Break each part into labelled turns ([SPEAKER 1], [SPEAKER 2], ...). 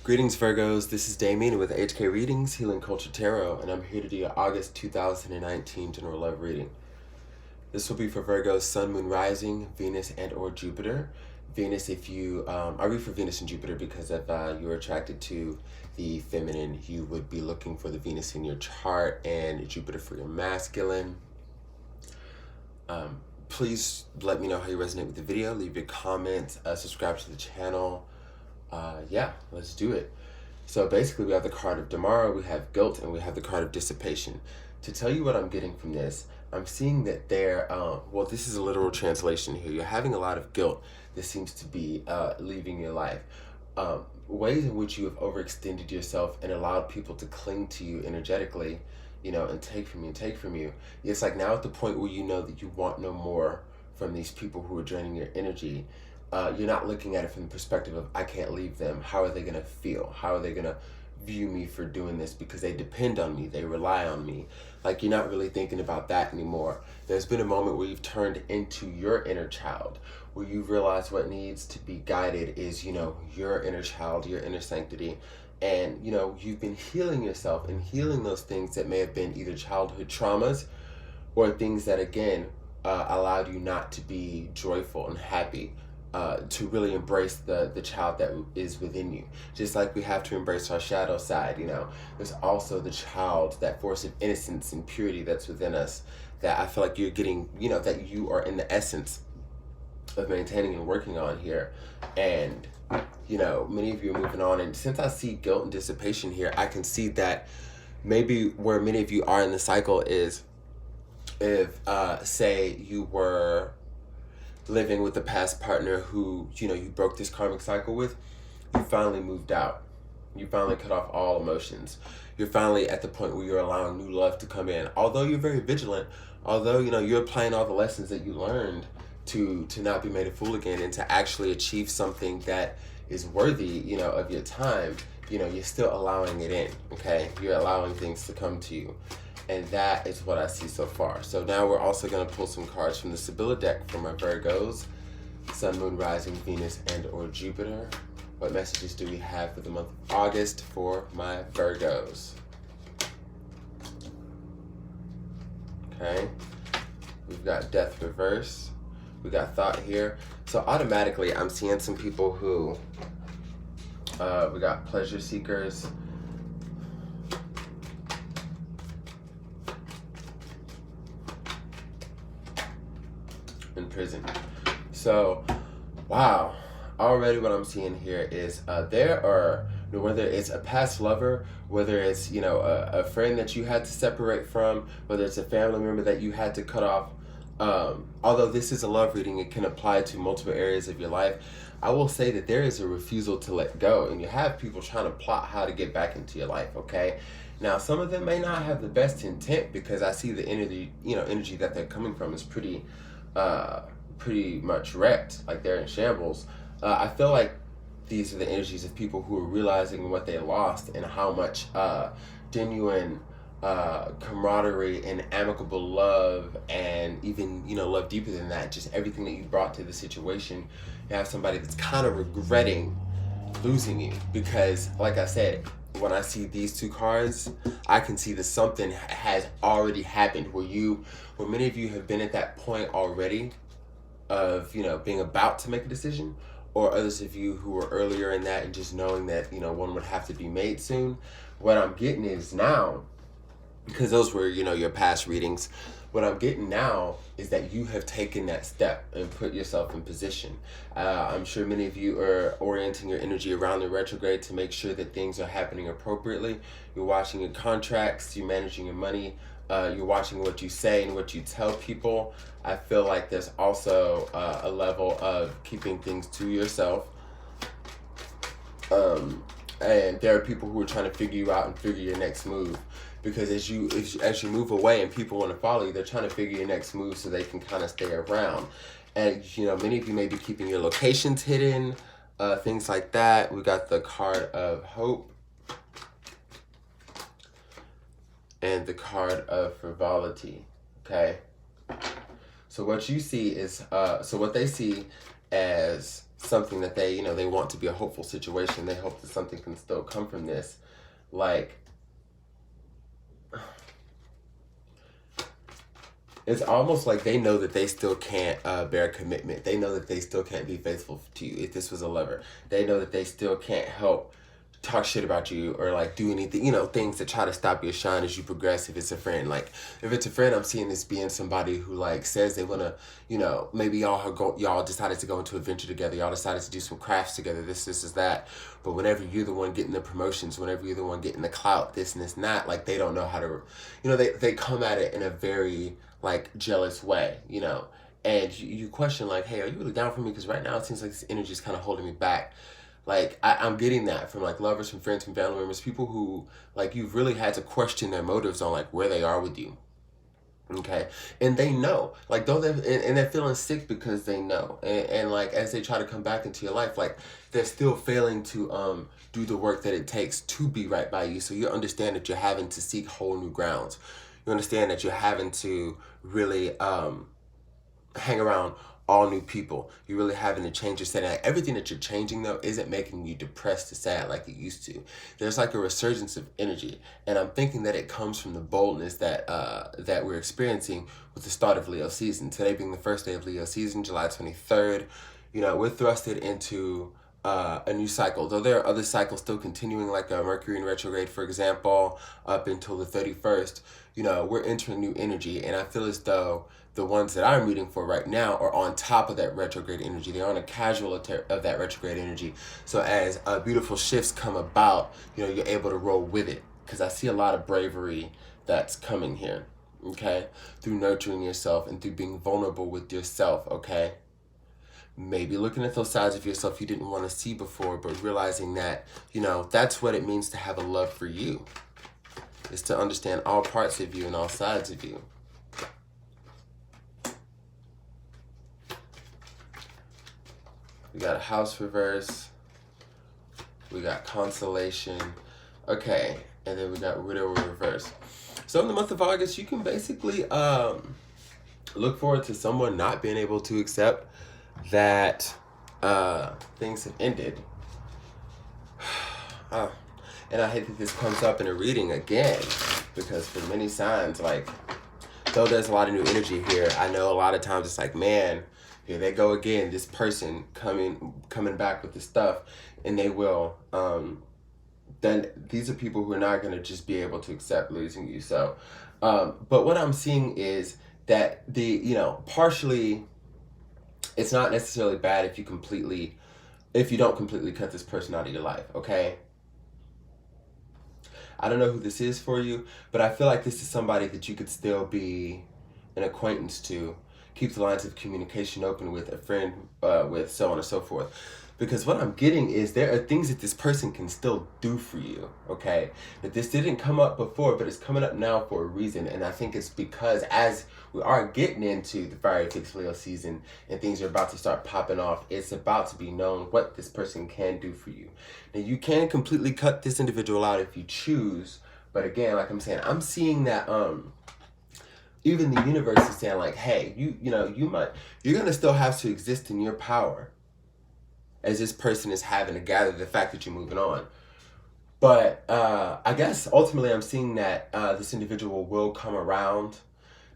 [SPEAKER 1] Greetings, Virgos. This is Damien with HK Readings, Healing Culture Tarot, and I'm here to do your August 2019 General Love Reading. This will be for Virgos, Sun, Moon, Rising, Venus, and or Jupiter. Venus, if you, I read for Venus and Jupiter because if you're attracted to the feminine, you would be looking for the Venus in your chart and Jupiter for your masculine. Please let me know how you resonate with the video. Leave your comments, subscribe to the channel. Yeah, let's do it. So basically we have the card of tomorrow, we have guilt, and we have the card of dissipation. To tell you what I'm getting from this, I'm seeing that there, well, this is a literal translation here. You're having a lot of guilt that seems to be leaving your life. Ways in which you have overextended yourself and allowed people to cling to you energetically, you know, and take from you. It's like now at the point where you know that you want no more from these people who are draining your energy. You're not looking at it from the perspective of, I can't leave them. How are they going to feel? How are they going to view me for doing this? Because they depend on me. They rely on me. Like, you're not really thinking about that anymore. There's been a moment where you've turned into your inner child, where you realize what needs to be guided is, you know, your inner child, your inner sanctity. And, you know, you've been healing yourself and healing those things that may have been either childhood traumas or things that, again, allowed you not to be joyful and happy. To really embrace the child that is within you. Just like we have to embrace our shadow side, you know, there's also the child, that force of innocence and purity that's within us, that I feel like you're getting, you know, that you are in the essence of maintaining and working on here. And, you know, many of you are moving on. And since I see guilt and dissipation here, I can see that maybe where many of you are in the cycle is if, say, you were living with a past partner who, you know, you broke this karmic cycle with, you finally moved out. You finally cut off all emotions. You're finally at the point where you're allowing new love to come in. Although you're very vigilant, although, you know, you're applying all the lessons that you learned to not be made a fool again and to actually achieve something that is worthy, you know, of your time, you know, you're still allowing it in, okay? You're allowing things to come to you. And that is what I see so far. So now we're also going to pull some cards from the Sibylla deck for my Virgos, Sun, Moon, Rising, Venus, and or Jupiter. What messages do we have for the month of August for my Virgos? Okay. We've got Death Reverse. We got Thought here. So automatically I'm seeing some people who, we got Pleasure Seekers, in prison. So, wow, already what I'm seeing here is there are, whether it's a past lover, whether it's, you know, a friend that you had to separate from, whether it's a family member that you had to cut off. Although this is a love reading, it can apply to multiple areas of your life. I will say that there is a refusal to let go, and you have people trying to plot how to get back into your life, okay? Now, some of them may not have the best intent, because I see the energy, you know, energy that they're coming from is pretty much wrecked, like they're in shambles. I feel like these are the energies of people who are realizing what they lost and how much genuine camaraderie and amicable love, and even, you know, love deeper than that, just everything that you brought to the situation. You have somebody that's kind of regretting losing you, because like I said, when I see these two cards, I can see that something has already happened where many of you have been at that point already of, you know, being about to make a decision, or others of you who were earlier in that and just knowing that, you know, one would have to be made soon. What I'm getting is now, because those were, you know, your past readings, what I'm getting now is that you have taken that step and put yourself in position. I'm sure many of you are orienting your energy around the retrograde to make sure that things are happening appropriately. You're watching your contracts, you're managing your money, you're watching what you say and what you tell people. I feel like there's also a level of keeping things to yourself. And there are people who are trying to figure you out and figure your next move. Because as you move away and people want to follow you, they're trying to figure your next move so they can kind of stay around. And, you know, many of you may be keeping your locations hidden, things like that. We got the card of Hope and the card of Frivolity, okay? So what you see is, so what they see as something that they, they want to be a hopeful situation. They hope that something can still come from this. Like, it's almost like they know that they still can't bear commitment. They know that they still can't be faithful to you if this was a lover. They know that they still can't help talk shit about you or like do anything, things to try to stop your shine as you progress. If it's a friend, like if it's a friend, I'm seeing this being somebody who like says they want to, maybe y'all decided to go into a venture together. Y'all decided to do some crafts together, this is that. But whenever you're the one getting the promotions, whenever you're the one getting the clout, this and this and that, like they don't know how to, they come at it in a very like jealous way, and you question like, hey, are you really down for me? Because right now it seems like this energy is kind of holding me back. Like, I'm getting that from, like, lovers, from friends, from family members, people who, like, you've really had to question their motives on, like, where they are with you, okay? And they know. Like, though they're feeling sick because they know. And, like, as they try to come back into your life, like, they're still failing to do the work that it takes to be right by you. So you understand that you're having to seek whole new grounds. You understand that you're having to really hang around all new people. You're really having to change your setting. Like, everything that you're changing though isn't making you depressed or sad like it used to. There's like a resurgence of energy, and I'm thinking that it comes from the boldness that that we're experiencing with the start of Leo season. Today being the first day of Leo season, July 23rd. We're thrusted into a new cycle. Though there are other cycles still continuing, like Mercury in retrograde, for example, up until the 31st. We're entering new energy, and I feel as though the ones that I'm reading for right now are on top of that retrograde energy. They're on a casual of that retrograde energy. So as beautiful shifts come about, you're able to roll with it. Because I see a lot of bravery that's coming here, okay? Through nurturing yourself and through being vulnerable with yourself, okay? Maybe looking at those sides of yourself you didn't want to see before, but realizing that, that's what it means to have a love for you. Is to understand all parts of you and all sides of you. We got a house reverse. We got consolation. Okay, and then we got widow reverse. So in the month of August, you can basically look forward to someone not being able to accept that things have ended. And I hate that this comes up in a reading again, because for many signs, like, though there's a lot of new energy here, I know a lot of times it's like, man, here they go again, this person coming back with this stuff, and they will, then these are people who are not going to just be able to accept losing you. So, but what I'm seeing is that partially, it's not necessarily bad if you don't completely cut this person out of your life, okay? I don't know who this is for you, but I feel like this is somebody that you could still be an acquaintance to, keep the lines of communication open with, a friend with, so on and so forth. Because what I'm getting is there are things that this person can still do for you, okay? That this didn't come up before, but it's coming up now for a reason. And I think it's because as we are getting into the fiery fixed Leo season and things are about to start popping off, it's about to be known what this person can do for you. Now, you can completely cut this individual out if you choose. But again, like I'm saying, I'm seeing that even the universe is saying like, hey, you're going to still have to exist in your power, as this person is having to gather the fact that you're moving on. But I guess ultimately I'm seeing that this individual will come around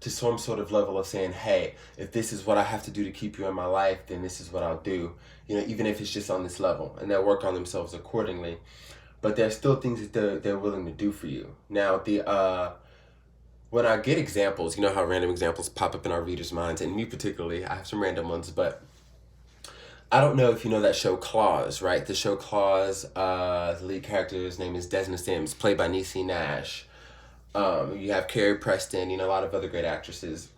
[SPEAKER 1] to some sort of level of saying, hey, if this is what I have to do to keep you in my life, then this is what I'll do. Even if it's just on this level, and they'll work on themselves accordingly. But there's still things that they're willing to do for you. Now, when I get examples, you know how random examples pop up in our readers' minds, and me particularly, I have some random ones, but I don't know if you know that show Claws, right? The show Claws, the lead character's name is Desna Sims, played by Niecy Nash. You have Carrie Preston, a lot of other great actresses.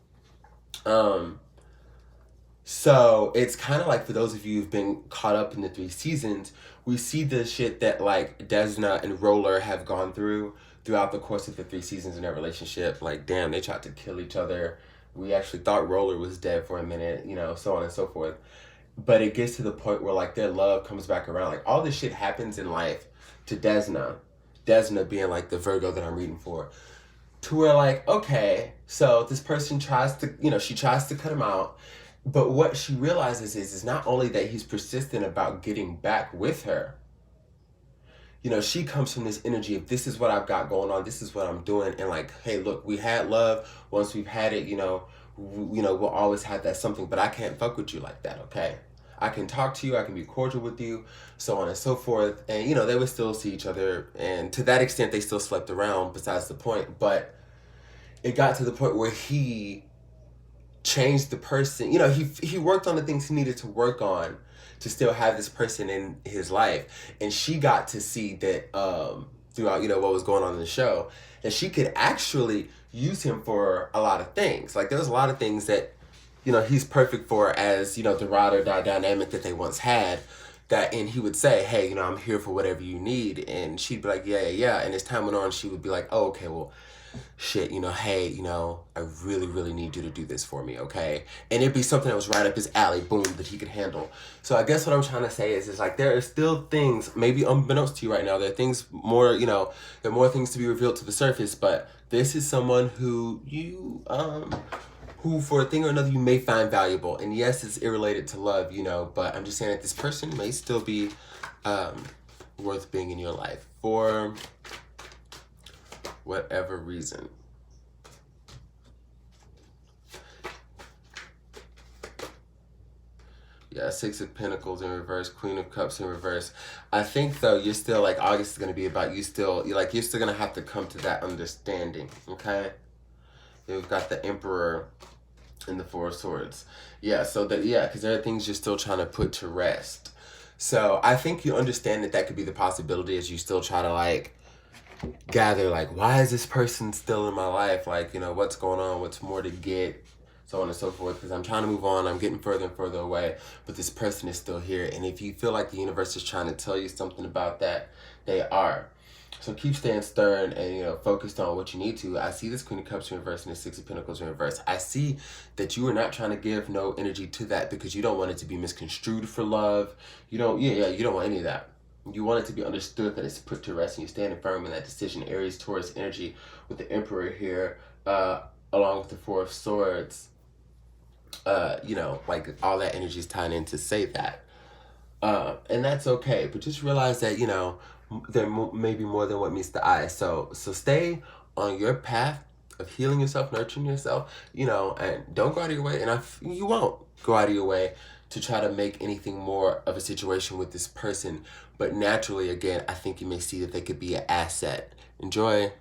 [SPEAKER 1] So it's kind of like, for those of you who've been caught up in the 3 seasons, we see the shit that like Desna and Roller have gone throughout the course of the 3 seasons in their relationship. Like, damn, they tried to kill each other. We actually thought Roller was dead for a minute, so on and so forth. But it gets to the point where like their love comes back around. Like, all this shit happens in life to Desna being like the Virgo that I'm reading for, to where like, okay, so this person tries to, she tries to cut him out, But what she realizes is not only that he's persistent about getting back with her, you know, she comes from this energy of, this is what I've got going on, this is what I'm doing, and like, hey, look, we had love. Once we've had it, we'll always have that something, but I can't fuck with you like that, okay? I can talk to you, I can be cordial with you, so on and so forth. And, you know, they would still see each other, and to that extent, they still slept around, besides the point. But it got to the point where he changed the person. You know, he worked on the things he needed to work on to still have this person in his life, and she got to see that throughout, you know, what was going on in the show, that she could actually use him for a lot of things. Like, there's a lot of things that, you know, he's perfect for, as, you know, the ride or die dynamic that they once had. That, and he would say, hey, you know, I'm here for whatever you need, and she'd be like, yeah, yeah, yeah. And as time went on, she would be like, oh, okay, well, shit, you know, hey, you know, I really, really need you to do this for me, okay? And it'd be something that was right up his alley, boom, that he could handle. So I guess what I'm trying to say is like, there are still things, maybe unbeknownst to you right now, there are things more, you know, there are more things to be revealed to the surface, but this is someone who who for a thing or another you may find valuable. And yes, it's irrelated to love, you know, but I'm just saying that this person may still be worth being in your life for whatever reason. Yeah, Six of Pentacles in reverse, Queen of Cups in reverse. I think, though, you're still, like, August is going to be about you still, you're still going to have to come to that understanding, okay? Then we've got the Emperor and the Four of Swords. Yeah, so that, yeah, because there are things you're still trying to put to rest. So I think you understand that that could be the possibility as you still try to, like, gather, like, why is this person still in my life? Like, you know, what's going on? What's more to get? So on and so forth. Because I'm trying to move on. I'm getting further and further away. But this person is still here. And if you feel like the universe is trying to tell you something about that, they are. So keep staying stern and, you know, focused on what you need to. I see this Queen of Cups in reverse and the Six of Pentacles in reverse. I see that you are not trying to give no energy to that because you don't want it to be misconstrued for love. You don't, you don't want any of that. You want it to be understood that it's put to rest and you're standing firm in that decision. Aries, Taurus energy with the Emperor here, along with the Four of Swords. You know, like, all that energy is tying in to say that. And that's okay. But just realize that, you know, there may be more than what meets the eye. So stay on your path of healing yourself, nurturing yourself, you know, and don't go out of your way. And you won't go out of your way to try to make anything more of a situation with this person. But naturally, again, I think you may see that they could be an asset. Enjoy.